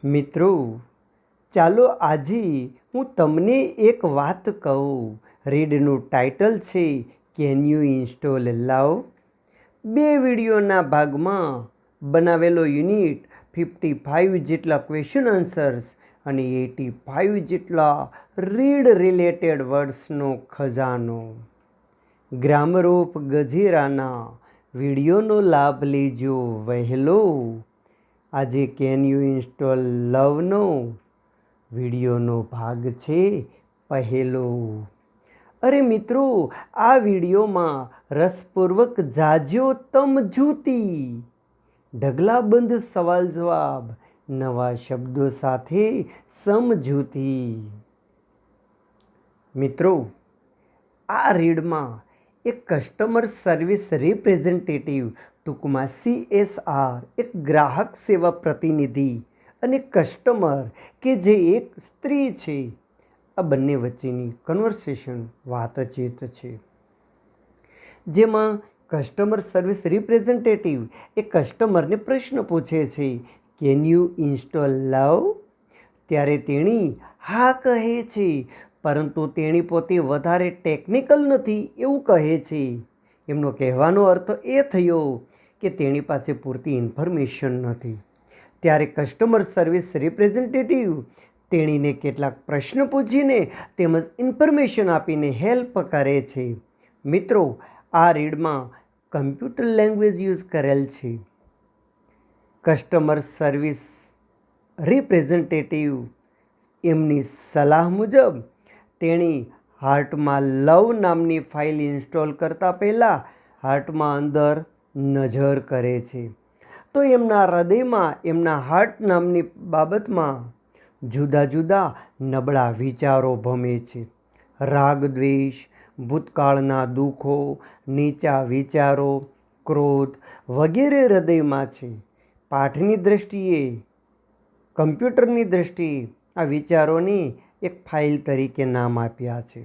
મિત્રો, ચાલો આજે હું તમને એક વાત કહું. રીડનું ટાઇટલ છે કેન યુ ઇન્સ્ટોલ લવ. બે વિડીયોના ભાગમાં બનાવેલો યુનિટ 55 જેટલા ક્વેશ્ચન આન્સર્સ અને 85 જેટલા રીડ રિલેટેડ વર્ડ્સનો ખજાનો. ગ્રામર ઓફ ગજેરાના વિડીયોનો લાભ લેજો વહેલો. આજે કેન યુ ઇન્સ્ટોલ લવનો વિડીયોનો ભાગ છે પહેલો. અરે મિત્રો, આ વિડીયોમાં રસપૂર્વક જાજો સમજૂતી, ઢગલાબંધ સવાલ જવાબ, નવા શબ્દો સાથે સમજૂતી. મિત્રો, આ રીડમાં એક કસ્ટમર સર્વિસ રિપ્રેઝેન્ટેટિવ, ટૂંકમાં CSR, એક ગ્રાહક સેવા પ્રતિનિધિ અને કસ્ટમર કે જે એક સ્ત્રી છે, આ બંને વચ્ચેની કન્વર્સેશન વાતચીત છે. જેમાં કસ્ટમર સર્વિસ રિપ્રેઝેન્ટેટિવ એ કસ્ટમરને પ્રશ્ન પૂછે છે, કેન યુ ઇન્સ્ટોલ લવ? ત્યારે તેણી હા કહે છે, પરંતુ તેણી પોતે વધારે ટેકનિકલ નથી એવું કહે છે. એમનો કહેવાનો અર્થ એ થયો કે તેની પાસે પૂરતી ઇન્ફોર્મેશન નથી. ત્યારે કસ્ટમર સર્વિસ રિપ્રેઝેન્ટેટિવ તેણીને કેટલાક પ્રશ્ન પૂછીને તેમજ ઇન્ફોર્મેશન આપીને હેલ્પ કરે છે. મિત્રો, આ રીડમાં કમ્પ્યુટર લેંગ્વેજ યુઝ કરેલ છે. કસ્ટમર સર્વિસ રિપ્રેઝેન્ટેટિવ એમની સલાહ મુજબ તેણી હાર્ટમાં લવ નામની ફાઇલ ઇન્સ્ટોલ કરતાં પહેલાં હાર્ટમાં અંદર નજર કરે છે. તો એમના હૃદયમાં એમના હાર્ટ નામની બાબતમાં જુદા જુદા નબળા વિચારો ભમે છે. રાગ દ્વેષ, ભૂતકાળના દુઃખો, નીચા વિચારો, ક્રોધ વગેરે હૃદયમાં છે. પાઠની દૃષ્ટિએ, કમ્પ્યુટરની દૃષ્ટિએ આ વિચારોને એક ફાઇલ તરીકે નામ આપ્યા છે.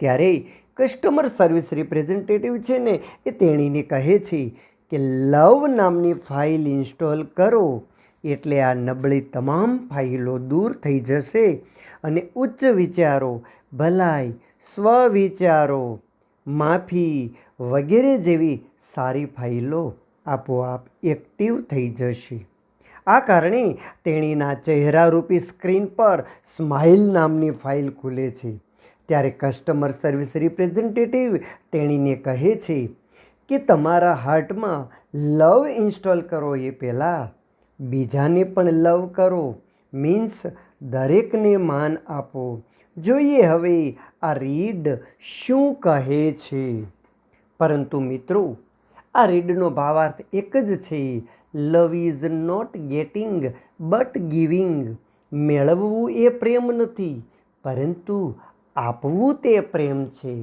ત્યારે કસ્ટમર સર્વિસ રિપ્રેઝેન્ટેટિવ છે ને એ તેણીને કહે છે કે લવ નામની ફાઇલ ઇન્સ્ટોલ કરો એટલે આ નબળી તમામ ફાઇલો દૂર થઈ જશે અને ઉચ્ચ વિચારો, ભલાઈ, સ્વવિચારો, માફી વગેરે જેવી સારી ફાઇલો આપોઆપ એક્ટિવ થઈ જશે. આ કારણે તેણીના ચહેરારૂપી સ્ક્રીન પર સ્માઇલ નામની ફાઇલ ખુલે છે. ત્યારે કસ્ટમર સર્વિસ રિપ્રેઝેન્ટેટિવ તેણીને કહે છે કે તમારા હાર્ટમાં લવ ઇન્સ્ટોલ કરો એ પહેલાં બીજાને પણ લવ કરો, મીન્સ દરેકને માન આપો. જોઈએ હવે આ રીડ શું કહે છે. પરંતુ મિત્રો, આ રીડનો ભાવાર્થ એક જ છે. Love is not getting but giving. મેળવવું એ પ્રેમ નથી, પરંતુ આપવું તે પ્રેમ છે.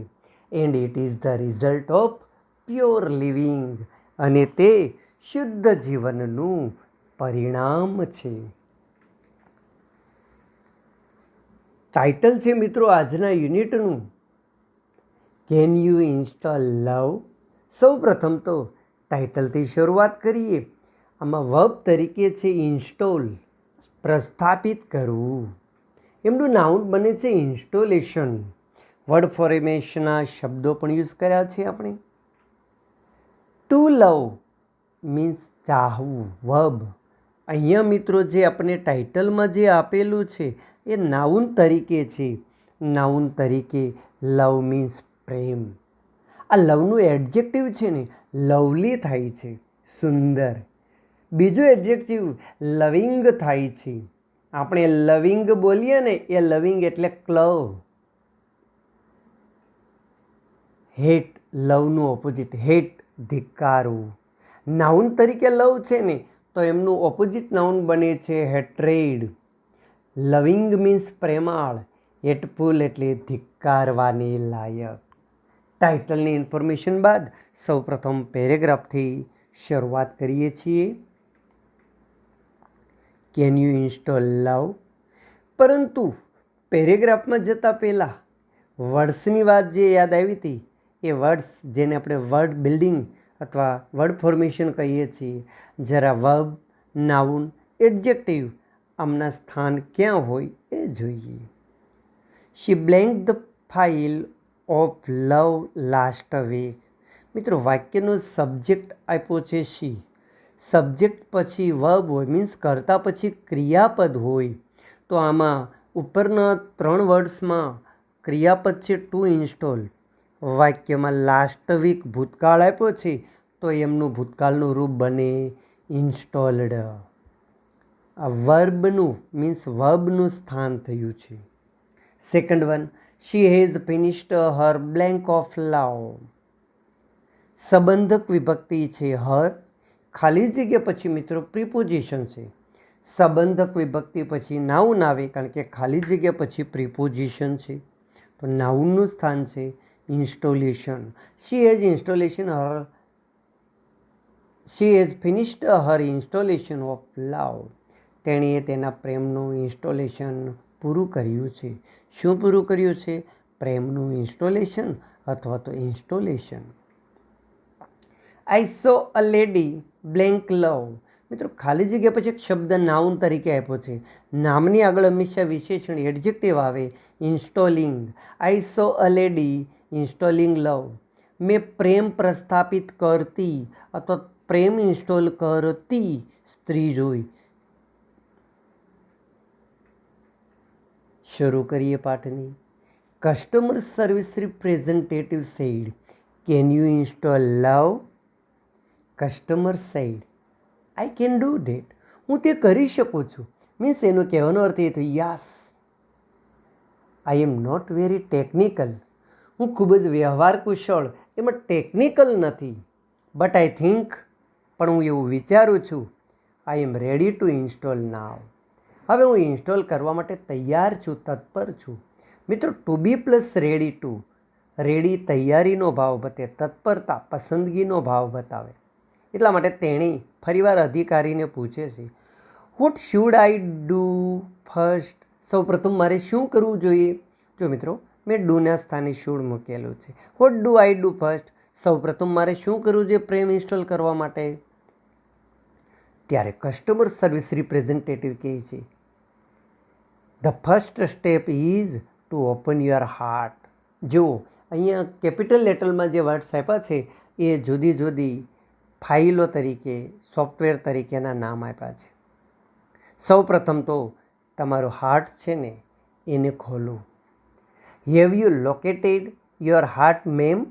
And it is the result of pure living. અને તે શુદ્ધ જીવનનું પરિણામ છે. ટાઇટલ છે મિત્રો આજના યુનિટનું કેન યુ ઇન્સ્ટોલ લવ. સૌ પ્રથમ તો ટાઇટલથી શરૂઆત કરીએ. આમાં વર્બ તરીકે છે ઇન્સ્ટોલ, પ્રસ્થાપિત કરવું. એમનું નાઉન બને છે ઇન્સ્ટોલેશન. વર્ડ ફોર્મેશનના શબ્દો પણ યુઝ કર્યા છે આપણે. ટુ લવ મીન્સ ચાહવું, વર્બ. અહીંયા મિત્રો જે આપણે ટાઇટલમાં જે આપેલું છે એ નાઉન તરીકે છે. નાઉન તરીકે લવ મીન્સ પ્રેમ. આ લવનું એડજેક્ટિવ છે ને લવલી થાય છે, સુંદર. બીજું એડજેક્ટિવ લવિંગ થાય છે. આપણે લવિંગ બોલીએ ને એ લવિંગ એટલે ક્લવ. હેટ, લવનું ઓપોઝિટ હેટ, ધિક્કારવું. નાઉન તરીકે લવ છે ને તો એમનું ઓપોઝિટ નાઉન બને છે હેટ્રેડ. લવિંગ મીન્સ પ્રેમાળ, હેટફુલ એટલે ધિક્કારવાને લાયક. ટાઇટલની ઇન્ફોર્મેશન બાદ સૌપ્રથમ પેરેગ્રાફથી શરૂઆત કરીએ છીએ. કેન યુ ઇન્સ્ટોલ લવ. પરંતુ પેરેગ્રાફમાં જતાં પહેલાં વર્ડ્સની વાત જે યાદ આવી હતી, એ વર્ડ્સ જેને આપણે વર્ડ બિલ્ડિંગ અથવા વર્ડ ફોર્મેશન કહીએ છીએ, જરા વર્બ, નાઉન, એડજેક્ટિવ આમના સ્થાન ક્યાં હોય એ જોઈએ. She blank the file of love last week. મિત્રો વાક્યનો સબ્જેક્ટ આપ્યો છે શી, સબ્જેક્ટ પછી વર્બ હોય મીન્સ કરતા પછી ક્રિયાપદ હોય, તો આમાં ઉપરના 3 વર્ડ્સમાં ક્રિયાપદ છે ટુ ઇન્સ્ટોલ. વાક્યમાં લાસ્ટ વીક ભૂતકાળ આપ્યો છે તો એમનું ભૂતકાળનું રૂપ બને ઇન્સ્ટોલ્ડ. આ વર્બનું મીન્સ વર્બનું સ્થાન થયું છે. Second one, she has finished her blank of love. સંબંધક વિભક્તિ છે હર, ખાલી જગ્યા પછી મિત્રો પ્રિપોઝિશન છે. સંબંધક વિભક્તિ પછી નાઉન આવે કારણ કે ખાલી જગ્યા પછી પ્રિપોઝિશન છે, તો નાઉનનું સ્થાન છે installation. She has finished her installation of love. તેણીએ તેના પ્રેમનું ઇન્સ્ટોલેશન પૂરું કર્યું છે. શું પૂરું કર્યું છે? પ્રેમનું ઇન્સ્ટોલેશન અથવા તો installation. I saw a lady blank love. મિત્રો ખાલી જગ્યા પછી એક શબ્દ નાઉન તરીકે આપ્યો છે. નામની આગળ હંમેશા વિશેષણ એડજેક્ટિવ આવે. Installing. I saw a lady installing love. મેં પ્રેમ પ્રસ્થાપિત કરતી અથવા પ્રેમ ઇન્સ્ટોલ કરતી સ્ત્રી જોઈ. શરૂ કરીએ પાઠની. Customer service representative said, can you install love? Customer said, I can do that. હું તે કરી શકું છું. મીન્સ એનો કહેવાનો અર્થ એ થયો yes. I am not very technical. હું ખૂબ જ વ્યવહાર કુશળ, એમાં ટેકનિકલ નથી. બટ આઈ થિંક, પણ હું એવું વિચારું છું. આઈ એમ રેડી ટુ ઇન્સ્ટોલ નાવ. હવે હું ઇન્સ્ટોલ કરવા માટે તૈયાર છું, તત્પર છું. મિત્રો to be plus ready to, ready તૈયારીનો ભાવ બતાવે, તત્પરતા પસંદગીનો ભાવ બતાવે. એટલા માટે તેણી ફરીવાર અધિકારીને પૂછે છે, what should I do first? સૌ પ્રથમ મારે શું કરવું જોઈએ? જો મિત્રો મેં ડુના સ્થાને શુડ મૂકેલું છે. What do I do first? સૌ પ્રથમ મારે શું કરવું જોઈએ પ્રેમ ઇન્સ્ટોલ કરવા માટે? ત્યારે કસ્ટમર સર્વિસ રિપ્રેઝેન્ટેટિવ કહે છે, the first step is to open your heart. જુઓ અહીંયા કેપિટલ લેટરમાં જે વર્ડ્સ આપ્યા છે એ જુદી જુદી ફાઇલો તરીકે, સોફ્ટવેર તરીકેના નામ આપ્યા છે. સૌ પ્રથમ તો તમારું હાર્ટ છે ને એને ખોલો. Have you located your heart ma'am?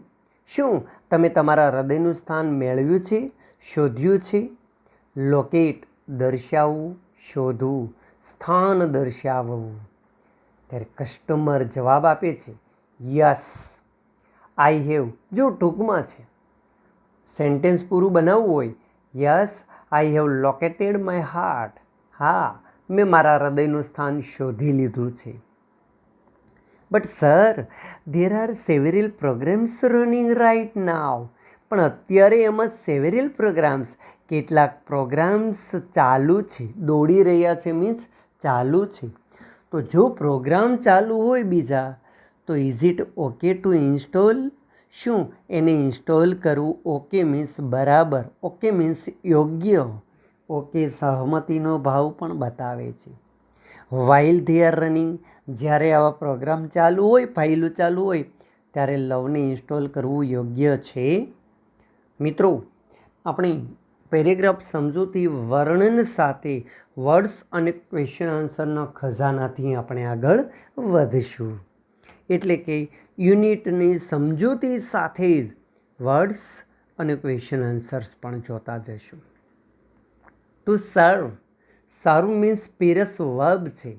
શું તમે તમારા હૃદયનું સ્થાન મેળવ્યું છે, શોધ્યું છે? લોકેટ દર્શાવવું, શોધવું, સ્થાન દર્શાવવું. ત્યારે કસ્ટમર જવાબ આપે છે યસ આઈ હેવ. જો ટૂંકમાં છે, સેન્ટેન્સ પૂરું બનાવવું હોય, yes I have located my heart. હા, મેં મારા હૃદયનું સ્થાન શોધી લીધું છે. But sir, there are several programs running right now. પણ અત્યારે એમાં સેવરલ પ્રોગ્રામ્સ, કેટલાક પ્રોગ્રામ્સ ચાલુ છે, દોડી રહ્યા છે મીન્સ ચાલુ છે. તો જો પ્રોગ્રામ ચાલુ હોય બીજા, તો is it okay to install? શું એને ઇન્સ્ટોલ કરવું ઓકે મીન્સ બરાબર, ઓકે મીન્સ યોગ્ય, ઓકે સહમતિનો ભાવ પણ બતાવે છે. વાઇલ ધે આર રનિંગ, જ્યારે આવા પ્રોગ્રામ ચાલુ હોય, ફાઇલો ચાલુ હોય, ત્યારે લવને ઇન્સ્ટોલ કરવું યોગ્ય છે? મિત્રો આપણી પેરેગ્રાફ સમજૂતી વર્ણન સાથે વર્ડ્સ અને ક્વેશ્ચન આન્સરના ખજાનાથી આપણે આગળ વધીશું. એટલે કે યુનિટની સમજૂતી સાથે જ વર્ડ્સ અને ક્વેશ્ચન આન્સર્સ પણ જોતા જશું. ટુ સર્વ, સર્વ મીન્સ પીરસ વર્બ છે.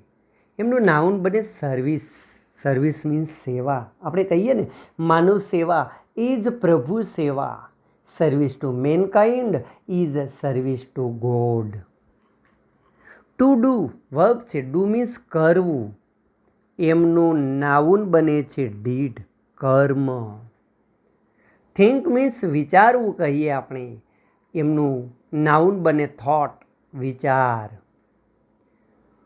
એમનું નાઉન બને સર્વિસ. સર્વિસ મીન્સ સેવા. આપણે કહીએ ને માનવ સેવા ઇઝ પ્રભુ સેવા. Service two mankind is service two God. To do verb છે. ડુ મીન્સ કરવું. એમનું નાઉન બને છે ડીડ, કર્મ. થિંક મીન્સ વિચારવું કહીએ આપણે, એમનું નાઉન બને થોટ, વિચાર.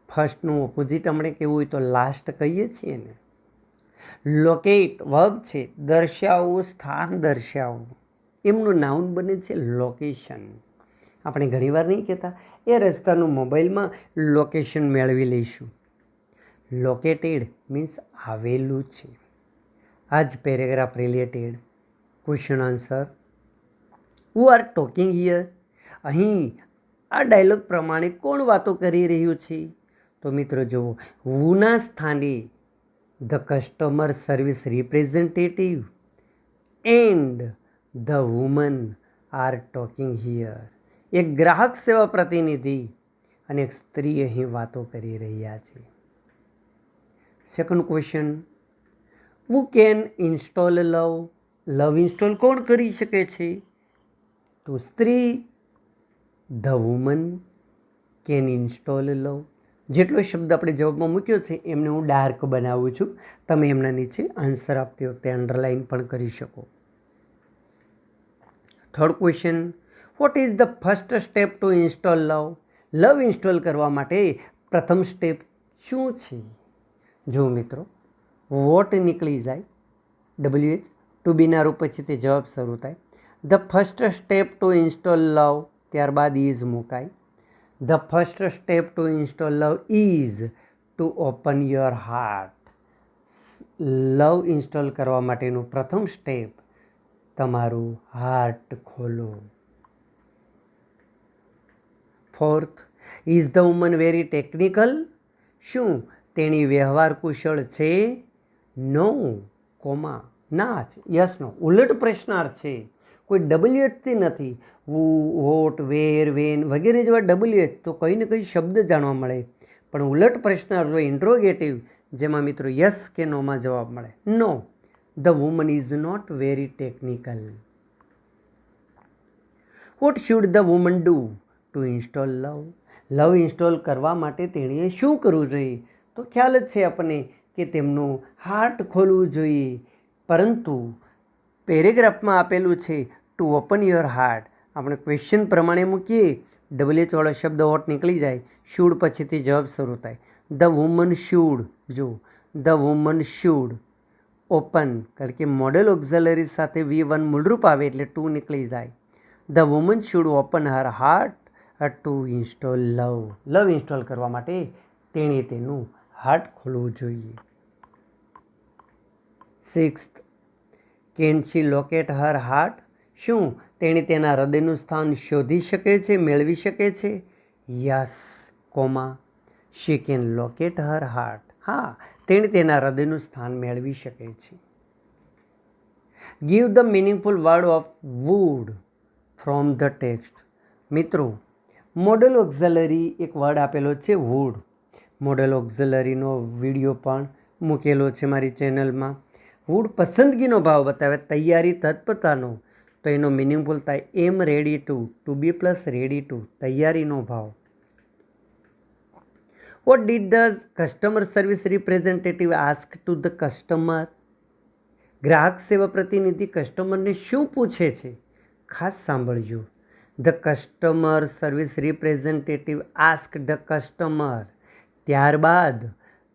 ફર્સ્ટનું ઓપોઝિટ આપણે કેવું હોય તો લાસ્ટ કહીએ છીએ ને. લોકેટ વર્બ છે. દર્શાવવું, સ્થાન દર્શાવવું. એમનું નાઉન બને છે લોકેશન. આપણે ઘણીવાર નહીં કહેતા એ રસ્તાનું મોબાઈલમાં લોકેશન મેળવી લઈશું. લોકેટેડ મીન્સ આવેલું છે. આ જ paragraph related question answer. Who are talking here? અહીં આ ડાયલોગ પ્રમાણે કોણ વાતો કરી રહ્યું છે? તો મિત્રો જુઓ, હુના સ્થાને the customer service representative and the woman are talking here. એક ગ્રાહક સેવા પ્રતિનિધિ અને એક સ્ત્રી અહીં વાતો કરી રહ્યા છે. Second question, who can install love? Love install કોણ કરી શકે છે? તો સ્ત્રી. ધ વુમન કેન ઇન્સ્ટોલ લવ. જેટલો શબ્દ આપણે જવાબમાં મૂક્યો છે એમને હું ડાર્ક બનાવું છું. તમે એમના નીચે આન્સર આપતી વખતે અંડરલાઇન પણ કરી શકો. Third question, vote is the first step to install love? Love install કરવા માટે પ્રથમ સ્ટેપ શું છે? જો મિત્રો, વોટ નીકળી જાય, WH ટુ બીના રૂપ પછી તે જવાબ શરૂ થાય. The first step to install love, ત્યારબાદ ઇઝ મુકાય. The first step to install love is to open your heart. Love install કરવા માટેનું પ્રથમ સ્ટેપ તમારું હાર્ટ ખોલો. Fourth, is the woman very technical? શું તેણી વ્યવહાર કુશળ છે? નો, કોમા, ના છે, યસ નો. ઉલટ પ્રશ્નાર્થ છે, કોઈ WH નથી. વુ, વોટ, વેર, વેન વગેરે જેવા WH તો કંઈ ને કંઈ શબ્દ જાણવા મળે. પણ ઉલટ પ્રશ્નાર્થ હોય ઇન્ટ્રોગેટિવ, જેમાં મિત્રો યસ કે નોમાં જવાબ મળે. No, the woman is not very technical. What should the woman do to install love? Love install કરવા માટે તેણીએ શું કરવું જોઈએ? તો ખ્યાલ જ છે આપણને કે તેમનું હાર્ટ ખોલવું જોઈએ. પરંતુ પેરેગ્રાફમાં આપેલું છે ટુ ઓપન યોર હાર્ટ. આપણે ક્વેશ્ચન પ્રમાણે મૂકીએ, WH વાળો શબ્દ વોટ નીકળી જાય, શુડ પછીથી જવાબ શરૂ થાય. ધ વુમન શુડ, જો ધ વુમન શુડ ઓપન, કારણ કે મોડેલ ઓક્ઝલરી સાથે V1 મૂળરૂપ આવે એટલે ટુ નીકળી જાય. The woman should open her heart to install love. Love install કરવા માટે તેણે તેનું હાર્ટ ખોલવું જોઈએ. Sixth, can she locate her heart? શું તેણે તેના હૃદયનું સ્થાન શોધી શકે છે, મેળવી શકે છે? Yes, comma, she can locate her heart. હા, તેણે તેના હૃદયનું સ્થાન મેળવી શકે છે. Give the meaningful word of would from the text. મિત્રો, મોડલ ઓક્ઝલરી એક વર્ડ આપેલો છે વુડ. મોડલ ઓક્ઝલરીનો વિડીયો પણ મૂકેલો છે મારી ચેનલમાં. વુડ પસંદગીનો ભાવ બતાવે, તૈયારી, તત્પરતાનો. તો એનો મિનિંગફુલ થાય એમ ready to be plus ready to, તૈયારીનો ભાવ. What did the customer service representative ask to the customer? ગ્રાહક સેવા પ્રતિનિધિ કસ્ટમરને શું પૂછે છે? ખાસ સાંભળજો. The customer service representative ask the customer. ત્યારબાદ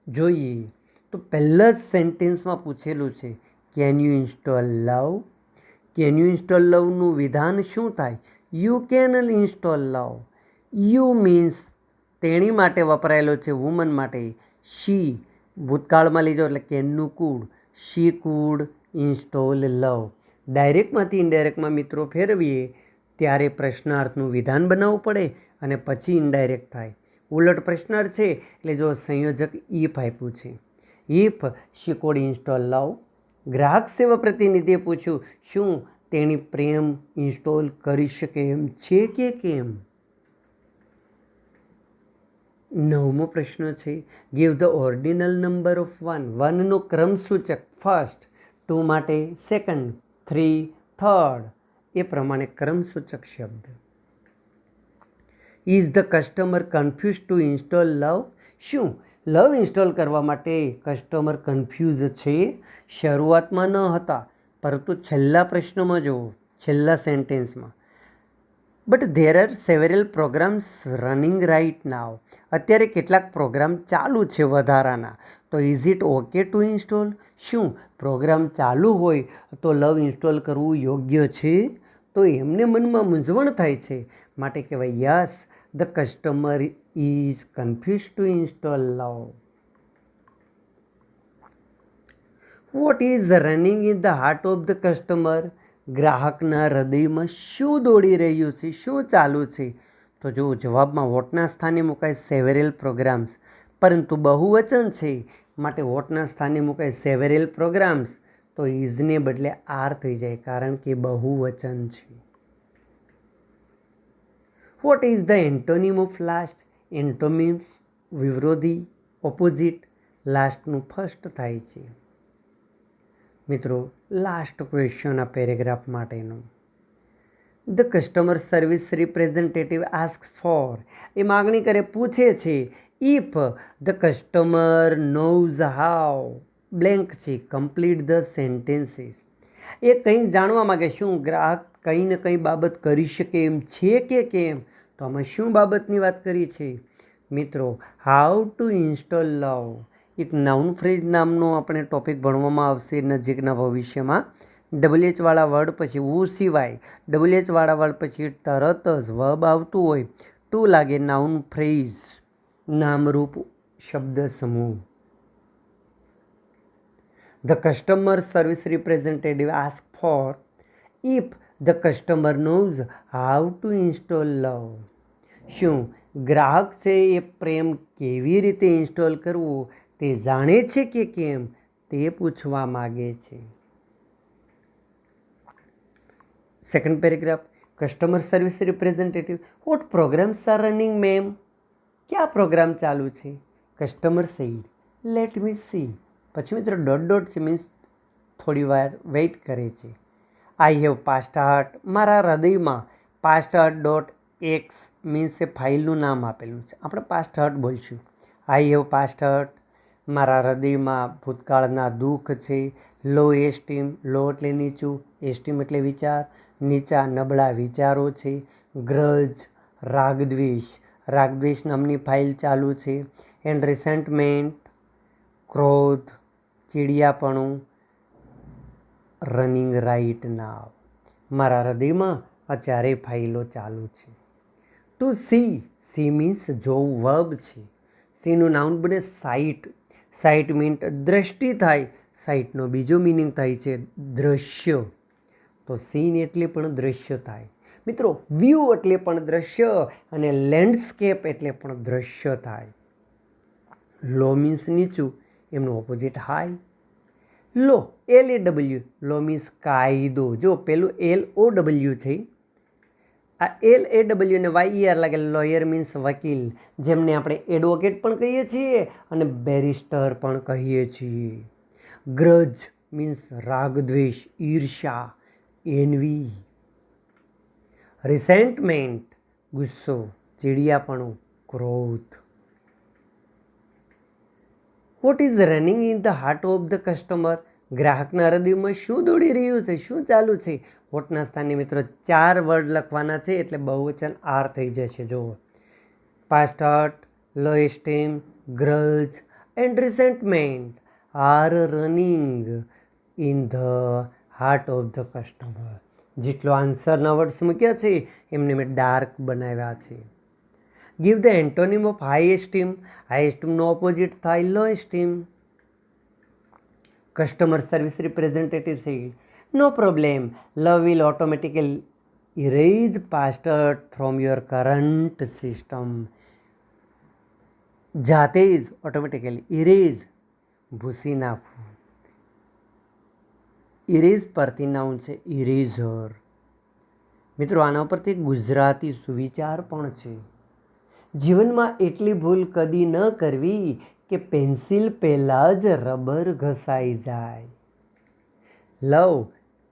જોઈએ તો પહેલાં જ સેન્ટેન્સમાં પૂછેલું છે can you install love? Can you install લવનું વિધાન શું થાય? You can install love. You means તેણી માટે વપરાયેલો છે, વુમન માટે. શી ભૂતકાળમાં લીધો એટલે કેનનું કુડ. શી કુડ ઇન્સ્ટોલ લવ. ડાયરેક્ટમાંથી ઇનડાયરેક્ટમાં મિત્રો ફેરવીએ ત્યારે પ્રશ્નાર્થનું વિધાન બનાવવું પડે અને પછી ઇનડાયરેક્ટ થાય. ઉલટ પ્રશ્નાર્થ છે એટલે જો સંયોજક ઇફ આપ્યું છે. ઇફ શી કુડ ઇન્સ્ટોલ લવ. ગ્રાહક સેવા પ્રતિનિધિએ પૂછ્યું શું તેણી પ્રેમ ઇન્સ્ટોલ કરી શકે એમ છે કે કેમ? નવમો પ્રશ્ન છે give the ordinal number of 1. 1નો ક્રમસૂચક ફર્સ્ટ, 2 માટે સેકન્ડ, 3 થર્ડ, એ પ્રમાણે ક્રમસૂચક શબ્દ. Is the customer confuse to install love? શું લવ ઇન્સ્ટોલ કરવા માટે કસ્ટમર કન્ફ્યુઝ છે? શરૂઆતમાં ન હતા, પરંતુ છેલ્લા પ્રશ્નમાં જુઓ, છેલ્લા સેન્ટેન્સમાં. But there are several programs running right now. અત્યારે કેટલાક પ્રોગ્રામ ચાલુ છે વધારાના. તો is it okay to install? શું પ્રોગ્રામ ચાલુ હોય તો લવ ઇન્સ્ટોલ કરવું યોગ્ય છે? તો એમને મનમાં મૂંઝવણ થાય છે. માટે કહેવાય yes the customer is confuse to install love. What is running in the heart of the customer? ગ્રાહકના હૃદયમાં શું દોડી રહ્યું છે, શું ચાલુ છે? તો જો જવાબમાં વોટના સ્થાને મુકાય સેવેરલ પ્રોગ્રામ્સ, પરંતુ બહુવચન છે માટે વોટના સ્થાને મુકાય સેવેરલ પ્રોગ્રામ્સ, તો ઇઝને બદલે આર થઈ જાય કારણ કે બહુવચન છે. What is the antonym of last? Antonyms વિરોધી, ઓપોઝિટ. લાસ્ટનું ફર્સ્ટ થાય છે. મિત્રો લાસ્ટ ક્વેશ્ચન આ પેરેગ્રાફ માટેનો. The customer service representative ask for, એ માગણી કરે, પૂછે છે, if the customer knows how blank છે, કમ્પ્લીટ ધ સેન્ટેન્સીસ. એ કંઈક જાણવા માગે, શું ગ્રાહક કંઈ ને કંઈ બાબત કરી શકે એમ છે કે કેમ? તો આમાં શું બાબતની વાત કરી છે મિત્રો? હાઉ ટુ ઇન્સ્ટોલ લવ. એક નાઉન ફ્રેઝ નામનો આપણે ટોપિક ભણવામાં આવશે નજીકના ભવિષ્યમાં. WH વાળા વર્ડ પછી ઉ સિવાય WH વાળા વર્ડ પછી તરત જ વર્બ આવતું હોય, ટુ લાગે નાઉન ફ્રેઝ, નામરૂપ શબ્દ સમૂહ. The customer service representative ask for if the customer knows how to install love. શું ગ્રાહક છે એ પ્રેમ કેવી રીતે ઇન્સ્ટોલ કરવું તે જાણે છે કે કેમ, તે પૂછવા માગે છે. Second paragraph. Customer service representative what programs are running ma'am? ક્યાં પ્રોગ્રામ ચાલુ છે? Customer said let me see. પછી મિત્રો ડોટ છે, મીન્સ થોડી વાર વેઇટ કરે છે. આઈ હેવ પાસ્ટ હાર્ટ, મારા હૃદયમાં. Past heart dot x means એ ફાઇલનું નામ આપેલું છે, આપણે પાસ્ટ હાર્ટ બોલશું. આઈ હેવ પાસ્ટ હાર્ટ, મારા હૃદયમાં ભૂતકાળના દુઃખ છે. લો એસ્ટીમ, લો એટલે નીચું, એસ્ટીમ એટલે વિચાર, નીચા નબળા વિચારો છે. ગ્રજ રાગદ્વેષ, રાગદ્વેષ નામની ફાઇલ ચાલુ છે. એન્ડ રિસેન્ટમેન્ટ ક્રોધ, ચીડિયાપણું. રનિંગ રાઇટ નાવ, મારા હૃદયમાં આ ચારેય ફાઇલો ચાલુ છે. ટુ સી, સી મીન્સ જોવું, વર્બ છે. સીનું નાઉન બને સાઇટ. સાઇટ મીન્સ દ્રષ્ટિ થાય. સાઇટનો બીજો મિનિંગ થાય છે દ્રશ્ય. તો સીન એટલે પણ દ્રશ્ય થાય. મિત્રો વ્યૂ એટલે પણ દ્રશ્ય અને લેન્ડસ્કેપ એટલે પણ દ્રશ્ય થાય. લો મીન્સ નીચું, એમનું ઓપોઝિટ હાઈ. લો LAW, લો મીન્સ કાયદો. જો પેલું LOW છે, આ LAW અને YER લાગે, લોયર મીન્સ વકીલ, જેમને આપણે એડવોકેટ પણ કહીએ છીએ અને બેરિસ્ટર પણ કહીએ છીએ. ગ્રજ મીન્સ રાગદ્વેષ, ઈર્ષ્યા, એનવી. રિસેન્ટમેન્ટ ગુસ્સો, ચીડિયાપણું, ક્રોધ. What is running in the heart of the customer? ગ્રાહકના હૃદયમાં શું દોડી રહ્યું છે, શું ચાલુ છે? વોટના સ્થાને મિત્રો 4 વર્ડ લખવાના છે એટલે બહુવચન આર થઈ જશે. જુઓ, past heart, low esteem, grudge and resentment are running in the heart of the customer. જેટલો આન્સરના વર્ડ્સ મૂક્યા છે એમને મેં ડાર્ક બનાવ્યા છે. Give the antonym of high esteem. High એસ્ટીમનો ઓપોઝિટ થાય low esteem. Customer service representative છે, no problem, love will automatically erase past hurt from your current system. જાતે જ ઓટોમેટિકલી ઇરેઝ, ભૂસી નાખવું. ઇરેઝ પરથી નાઉન છે ઇરેઝર. મિત્રો આના ઉપરથી ગુજરાતી સુવિચાર પણ છે. જીવનમાં એટલી ભૂલ કદી ન કરવી કે પેન્સિલ પહેલાં જ રબર ઘસાઈ જાય. લવ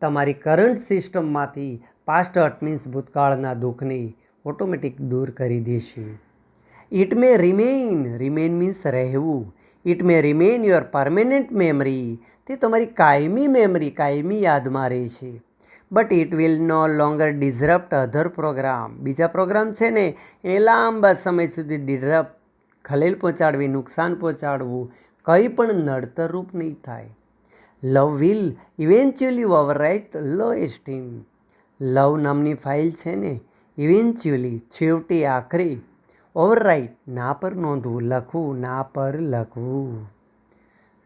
તમારી કરંટ સિસ્ટમમાંથી પાસ્ટ હર્ટ મીન્સ ભૂતકાળના દુઃખને ઓટોમેટિક દૂર કરી દેશે. It may remain, remain means રહેવું. It may remain your permanent memory, તે તમારી કાયમી મેમરી, કાયમી યાદમાં રહે છે. But it will no longer disrupt other program. બીજા પ્રોગ્રામ છે ને એને લાંબા સમય સુધી ડિઝરપ્ટ, ખલેલ પહોંચાડવી, નુકસાન પહોંચાડવું કંઈ પણ નડતરરૂપ નહીં થાય. Love will eventually overwrite low esteem. Love નામની ફાઇલ છે ને ઇવેન્ચ્યુઅલી છેવટે આખરે, ઓવરરાઇટ ના પર નોંધવું, લખવું, ના પર લખવું.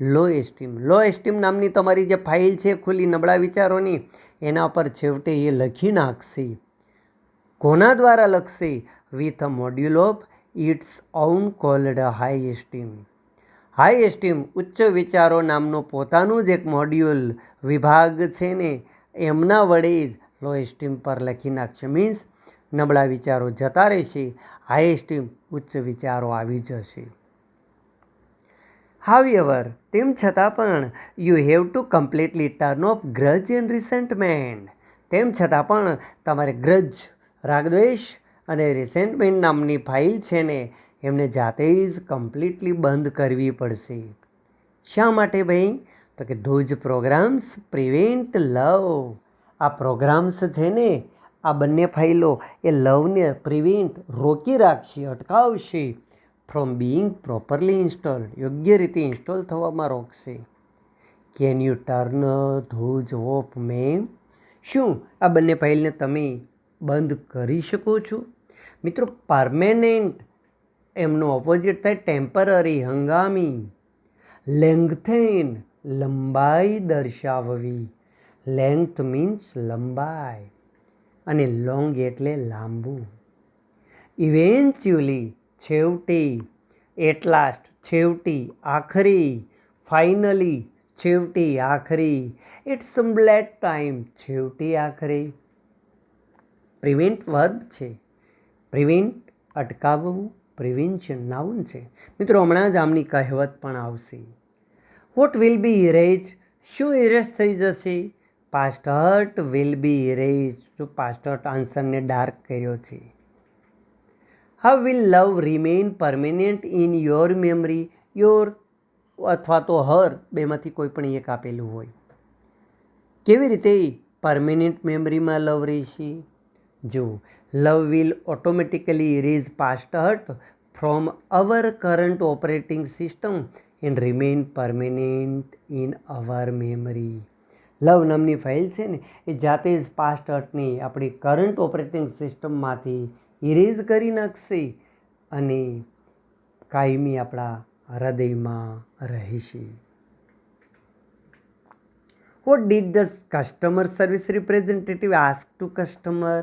લો એસ્ટીમ, લો એસ્ટીમ નામની તમારી જે ફાઇલ છે ખુલ્લી નબળા વિચારોની, એના પર છેવટે એ લખી નાખશે. કોના દ્વારા લખશે? With a module of its on cold high esteem. High esteem ઉચ્ચ વિચારો નામનો પોતાનું જ એક મોડ્યુલ વિભાગ છે ને, એમના વડે જ લો એસ્ટીમ પર લખી નાખશે. મીન્સ નબળા વિચારો જતા રહેશે, હાઈ એસ્ટીમ ઉચ્ચ વિચારો આવી જશે. હાઉએવર, તેમ છતાં પણ, you have to completely turn off grudge and resentment. તેમ છતાં પણ તમારે ગ્રજ, રાગદ્વેષ અને રિસેન્ટમેન્ટ નામની ફાઇલ છે ને, એમને જાતે જ કમ્પ્લીટલી બંધ કરવી પડશે. શા માટે ભાઈ? તો કે ધોજ પ્રોગ્રામ્સ પ્રિવેન્ટ લવ. આ પ્રોગ્રામ્સ છે ને, આ બંને ફાઇલો એ લવને પ્રિવેન્ટ, રોકી રાખશે, અટકાવશે, ફ્રોમ બિંગ પ્રોપરલી ઇન્સ્ટોલ્ડ, યોગ્ય રીતે ઇન્સ્ટોલ થવામાં રોકશે. Can you turn those off ma'am? શું આ બંને ફાઇલને તમે બંધ કરી શકો છો? મિત્રો, પરમેનન્ટ એમનું ઓપોઝિટ થાય ટેમ્પરરી, હંગામી. લેન્ગથેન, લંબાઈ દર્શાવવી. લેન્થ મીન્સ લંબાઈ, અને લોંગ એટલે લાંબુ. ઇવેન્ચ્યુઅલી છેવટે, એટ લાસ્ટ છેવટી, આખરી, ફાઇનલી છેવટી, આખરી, એટ સમ લેટ ટાઈમ છેવટી, આખરે. પ્રિવેન્ટ વર્બ છે. પ્રિવેન્ટ અટકાવવું, પ્રિવેન્શન નાઉન છે. મિત્રો, હમણાં જ આમની કહેવત પણ આવશે. What will be erase? શું ઇરેજ થઈ જશે? Past hurt will be erase. જો પાસ્ટ હર્ટ આન્સરને ડાર્ક કર્યો છે. How will love remain permanent in your memory? Your અથવા તો હર, બેમાંથી કોઈ પણ એક આપેલું હોય. કેવી રીતે પરમેનન્ટ મેમરીમાં લવ રહેશે? જો, love will automatically erase past hurt from our current operating system and remain permanent in our memory. Love નામની ફાઇલ છે ને, એ જાતે જ પાસ્ટ હર્ટને આપણી કરંટ ઓપરેટિંગ સિસ્ટમમાંથી ઇરેઝ કરી નાખશે અને કાયમી આપણા હૃદયમાં રહેશે. What did the customer service representative ask to customer?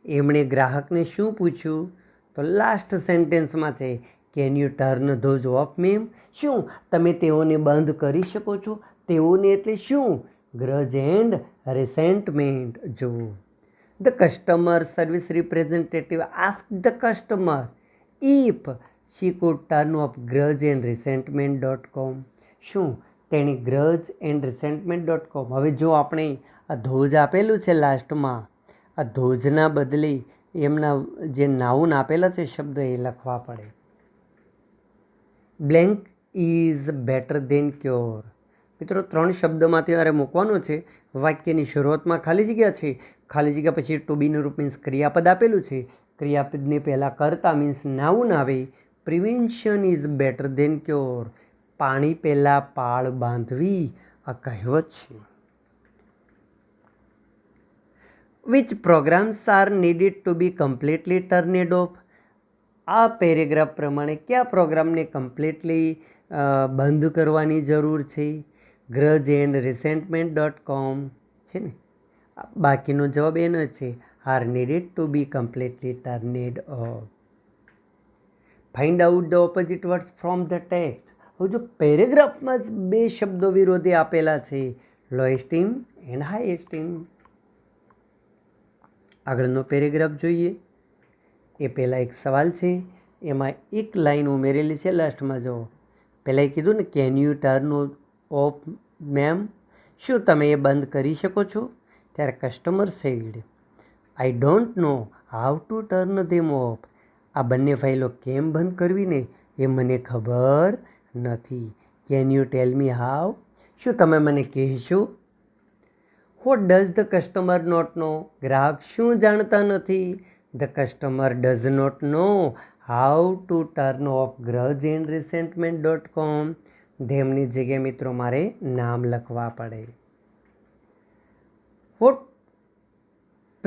એમણે ગ્રાહકને શું પૂછ્યું? તો લાસ્ટ સેન્ટેન્સમાં છે, can you turn those off ma'am? શું તમે તેઓને બંધ કરી શકો છો? તેઓને એટલે શું? Grudge and resentment. જો, the customer service representative ask the customer if she could turn off grudge and resentment. શું તેણે ગ્રજ એન્ડ રિસેન્ટમેન્ટ.com, હવે જો આપણે આ ધોજ આપેલું છે લાસ્ટમાં, આ ધોજના બદલે એમના જે નાઉન આપેલા છે શબ્દ એ લખવા પડે. Blank is better than cure. મિત્રો, 3 શબ્દમાંથી મારે મૂકવાનો છે. વાક્યની શરૂઆતમાં ખાલી જગ્યા છે, ખાલી જગ્યા પછી ટુ બીનું રૂપ મીન્સ ક્રિયાપદ આપેલું છે. ક્રિયાપદને પહેલાં કરતા મીન્સ નાઉન આવે. Prevention is better than cure. પાણી પહેલાં પાળ બાંધવી, આ કહેવત છે. Which programs are needed to be completely turned off? આ પેરેગ્રાફ પ્રમાણે કયા પ્રોગ્રામને કમ્પ્લીટલી બંધ કરવાની જરૂર છે? ગ્રજ એન્ડ રિસેન્ટમેન્ટ.com છે ને, બાકીનો જવાબ એનો જ છે, are needed to be completely turned off. Find out the opposite words from the text. હવે જો પેરેગ્રાફમાં જ 2 શબ્દો વિરોધી આપેલા છે, low esteem and high esteem. આગળનો પેરેગ્રાફ જોઈએ. એ પહેલાં એક સવાલ છે, એમાં એક લાઈન ઉમેરેલી છે લાસ્ટમાં. જો પહેલાં કીધું ને, can you turn off ma'am? શું તમે એ બંધ કરી શકો છો? ત્યારે customer said, I don't know how to turn them off. આ બંને ફાઇલો કેમ બંધ કરવી ને એ મને ખબર નથી. Can you tell me how? શું તમે મને કહેશો? What does the customer not know? ગ્રાહક શું જાણતા નથી? The customer does not know how to turn off grudge and resentment. ધેમની જગ્યાએ મિત્રો મારે નામ લખવા પડે. What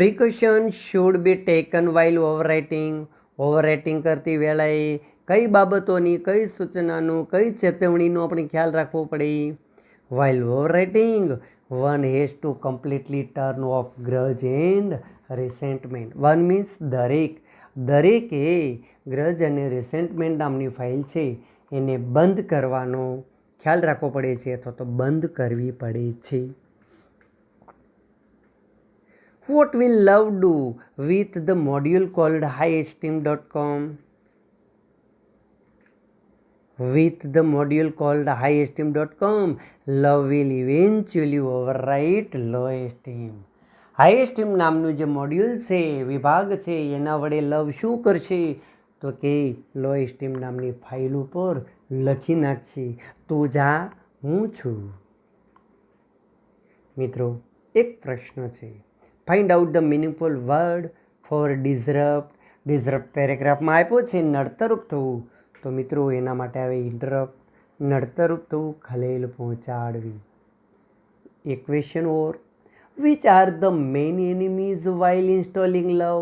precaution should be taken while overwriting. Overwriting કરતી વેળાએ કઈ બાબતોની, કઈ સૂચનાનું, કઈ ચેતવણીનો આપણે ખ્યાલ રાખવો પડે? While overwriting one has to completely turn off grudge and resentment. One means દરેકે ગ્રજ અને રિસેન્ટમેન્ટ નામની ફાઇલ છે એને બંધ કરવાનો ખ્યાલ રાખવો પડે છે અથવા તો બંધ કરવી પડે છે. What will love do with the module called highesteem.com? With the module called highesteem.com, love will eventually overwrite low esteem. હાઈએસ્ટીમ નામનું જે મોડ્યુલ છે, વિભાગ છે, એના વડે લવ શું કરશે? તો કે લો એસ્ટીમ નામની ફાઇલ ઉપર લખી નાખશે, તું જા હું છું. મિત્રો, એક પ્રશ્ન છે. Find out the meaningful word for disrupt. Disrupt પેરેગ્રાફમાં આપ્યો છે નડતરરૂપ થવું, તો મિત્રો એના માટે આવે ઇન્ટરપ્ટ. નડતરરૂપ થવું, ખલેલ પહોંચાડવી. એ question or which are the main enemies while installing love.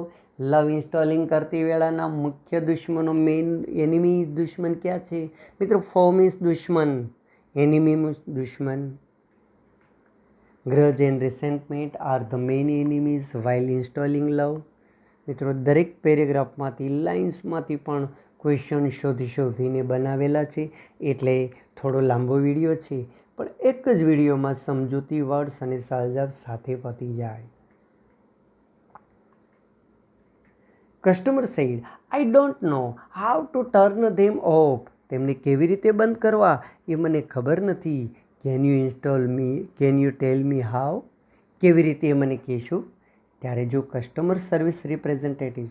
Love installing કરતી વેળાના મુખ્ય દુશ્મનો, મેઇન એનિમી દુશ્મન ક્યાં છે? મિત્રો, ફો મીન્સ દુશ્મન, એનિમી મીન્સ દુશ્મન. Grudge and resentment are the main enemies while installing love. મિત્રો, દરેક પેરેગ્રાફમાંથી, લાઇન્સમાંથી પણ ક્વેશ્ચન શોધીને બનાવેલા છે, એટલે થોડો લાંબો વિડીયો છે, પણ એક જ વિડીયોમાં સમજૂતી, વર્ડ્સ અને સહજાબ સાથે પતી જાય. Customer said, I don't know how to turn them off. તેમને કેવી રીતે બંધ કરવા એ મને ખબર નથી. Can you tell me how. કેવી રીતે મને કહેશો? ત્યારે જો customer service representative,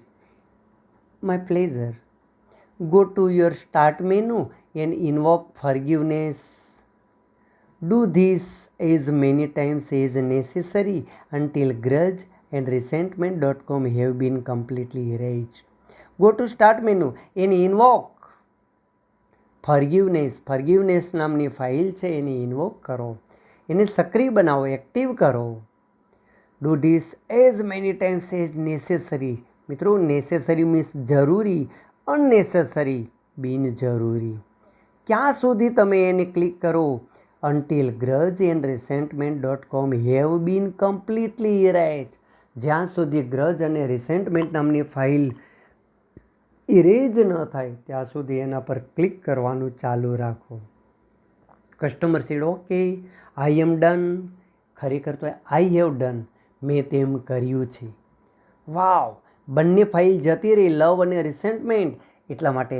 my pleasure. Go to your start menu and invoke forgiveness. Do this as many times as necessary until grudge and resentment.com have been completely erased. Go to start menu and invoke forgiveness. Forgiveness નામની file છે એને invoke કરો, એને સક્રિય બનાવો, active કરો. Do this as many times as necessary. મિત્રો, necessary means જરૂરી, અનનેસેસરી બિનજરૂરી. ક્યાં સુધી તમે એને ક્લિક કરો? until grudge and resentment.com have been completely erased. જ્યાં સુધી ગ્રજ અને રિસેન્ટમેન્ટ નામની ફાઇલ ઇરેજ ન થાય ત્યાં સુધી એના પર ક્લિક કરવાનું ચાલુ રાખો. Customer sad, okay, I am done. ખરેખર તો આઈ હેવ ડન, મેં તેમ કર્યું છે. વાવ, બંને ફાઇલ જતી રહી, લવ અને રિસેન્ટમેન્ટ. એટલા માટે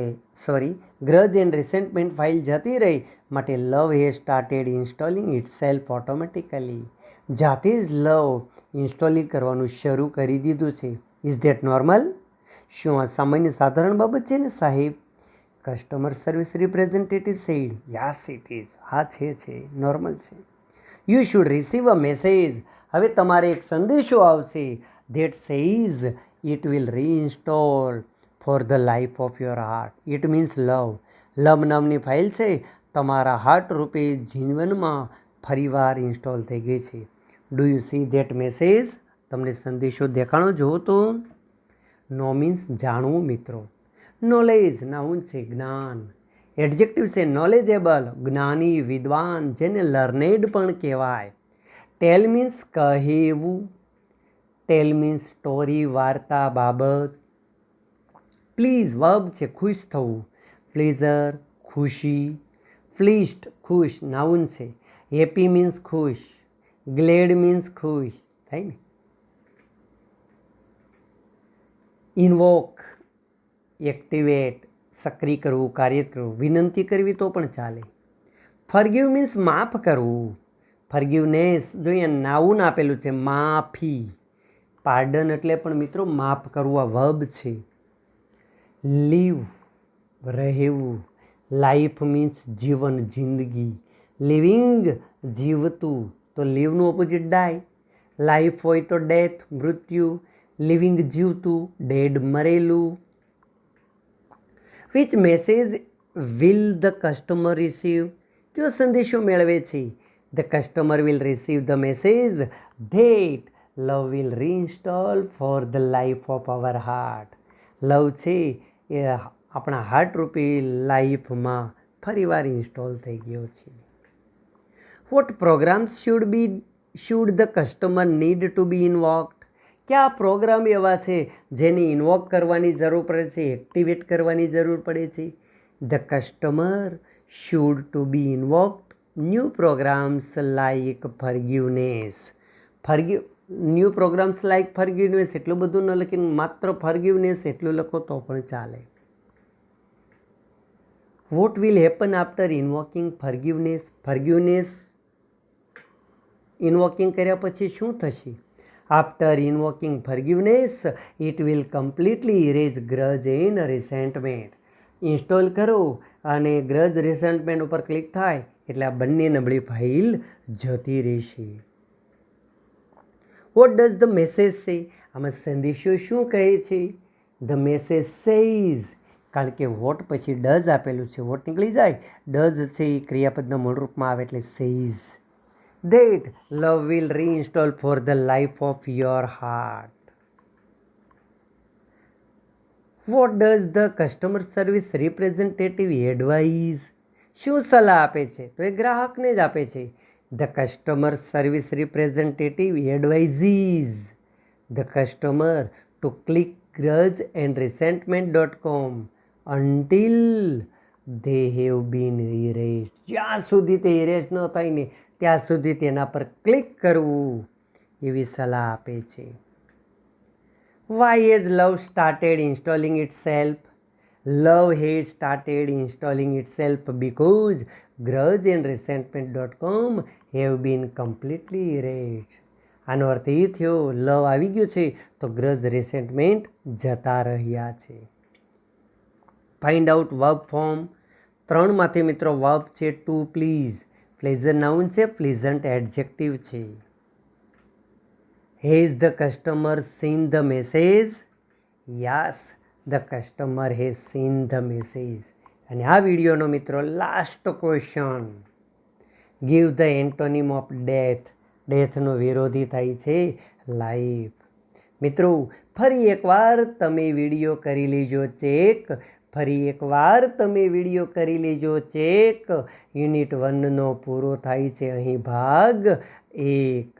ગ્રજ એન્ડ રિસેન્ટમેન્ટ ફાઇલ જતી રહી માટે love has started installing itself automatically. જાતે જ લવ ઇન્સ્ટોલિંગ કરવાનું શરૂ કરી દીધું છે. Is that normal? શું આ સામાન્ય સાધારણ બાબત છે ને સાહેબ? Customer service representative said, yes it is. હા, છે, નોર્મલ છે. You should receive a message. હવે તમારે એક સંદેશો આવશે that says it will reinstall for the life of your heart. It means love. Love નામની ફાઇલ છે તમારા હાર્ટ રૂપે જીવનમાં ફરીવાર ઇન્સ્ટોલ થઈ ગઈ છે. Do you C that message? તમને સંદેશો દેખાણો જોવો તો? નો મીન્સ જાણવું મિત્રો. નોલેજ નાઉન છે જ્ઞાન. એડજેક્ટિવ છે નોલેજેબલ, જ્ઞાની, વિદ્વાન, જેને લર્નેડ પણ કહેવાય. ટેલ મીન્સ કહેવું. ટેલ મીન્સ સ્ટોરી, વાર્તા, બાબત. પ્લીઝ વર્બ છે ખુશ થવું. પ્લેઝર ખુશી. પ્લીઝડ ખુશ નાઉન છે. હેપી મીન્સ ખુશ. ગ્લેડ મીન્સ ખુશ થાય ને. ઇન્વોક એક્ટિવેટ, સક્રિય કરવું, કાર્ય કરવું. વિનંતી કરવી તો પણ ચાલે. ફરગીવ મીન્સ માફ કરવું. ફરગીવનેસ જો અહીંયા નાઉન આપેલું છે, માફી. પાર્ડન એટલે પણ મિત્રો માફ કરવું, આ વર્બ છે. લીવ રહેવું. લાઈફ મીન્સ જીવન, જિંદગી. લિવિંગ જીવતું, તો લીવનું ઓપોઝિટ ડાય. લાઈફ હોય તો ડેથ, મૃત્યુ. લિવિંગ જીવતું, ડેડ મરેલું. Which message will the customer receive? કયો સંદેશો મેળવે છે? The customer will receive the message that love will reinstall for the life of our heart. Love છે એ આપણા હાર્ટ રૂપી લાઈફમાં ફરીવાર ઇન્સ્ટોલ થઈ ગયો છે. What programs should the customer need to be invoked? કયા પ્રોગ્રામ એવા છે જેને ઇન્વોક કરવાની જરૂર પડે છે, એક્ટિવેટ કરવાની જરૂર પડે છે? The customer should to be invoked new programs like forgiveness. New programs like forgiveness એટલું બધું ન લખીને માત્ર ફર્ગ્યુનેસ એટલું લખો તો પણ ચાલે. What will happen after invoking forgiveness? Forgiveness invoking કર્યા પછી શું થશે? After invoking forgiveness it will completely erase grudge and resentment. Install કરો અને ગ્રજ રિસેન્ટમેન્ટ ઉપર ક્લિક થાય એટલે આ બંને નબળી ફાઇલ જતી રહેશે. વોટ ડઝ ધ મેસેજ સે? આમાં સંદેશો શું કહે છે? ધ મેસેજ સેઝ, કારણ કે વોટ પછી ડઝ આપેલું છે, વોટ નીકળી જાય, ડઝ છે એ ક્રિયાપદના મૂળ રૂપમાં આવે એટલે says that love will reinstall for the life of your heart. What does the customer service representative advise? શું સલાહ આપે છે? તો એ ગ્રાહકને જ આપે છે. The customer service representative advises the customer to click grudgeandresentment.com until they have been erased. જ્યાં સુધી તે ઇરેઝ ન થાય ને ત્યાં સુધી તેના પર ક્લિક કરવું એવી સલાહ આપે છે. Why has love started installing itself? Love has started installing itself because grudgeandresentment.com have been completely erased. આનો અર્થ એ થયો લવ આવી ગયો છે તો ગ્રજ રિસેન્ટમેન્ટ જતા રહ્યા છે. Find out verb form. 3માંથી મિત્રો વર્બ છે ટુ પ્લીઝ. પ્લેઝર નાઉન છે, પ્લીઝન્ટ એડજેક્ટિવ છે. Has the customer seen the message? Yes, the customer has seen the message. અને આ વિડીયોનો મિત્રો last question. Give the antonym of death. ડેથનો વિરોધી થાય છે લાઈફ. મિત્રો ફરી એકવાર તમે વિડીયો કરી લેજો ચેક. યુનિટ 1નો પૂરો થાય છે અહીં ભાગ 1.